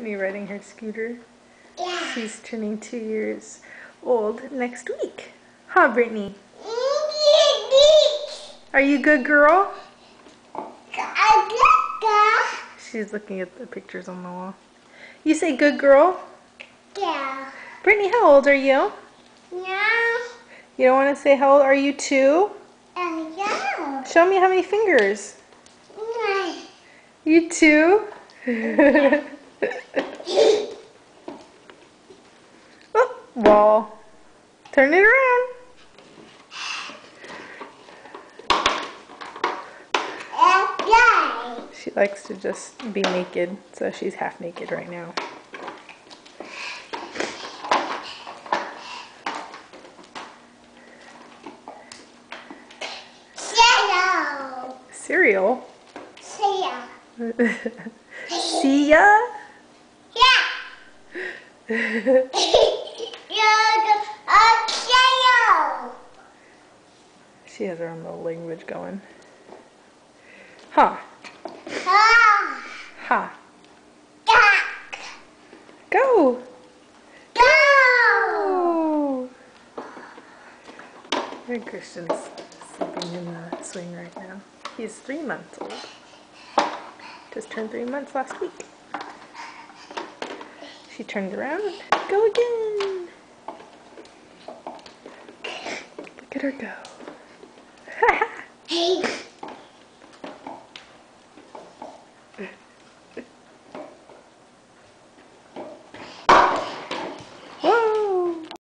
Brittany riding her scooter. Yeah. She's turning 2 years old next week. Huh, Brittany? Are you a good girl? She's looking at the pictures on the wall. You say good girl? Yeah. Brittany, how old are you? Yeah. You don't want to say how old are you 2? Yeah. Show me how many fingers. Yeah. You 2? Oh, ball. Turn it around. She likes to just be naked, so she's half naked right now. Cereal? See ya? Yeah. She has her own little language going. Huh. Ha. Go. Go. And Christian's sleeping in the swing right now. He's 3 months old. Just turned 3 months last week. She turned around. Go again. Look at her go.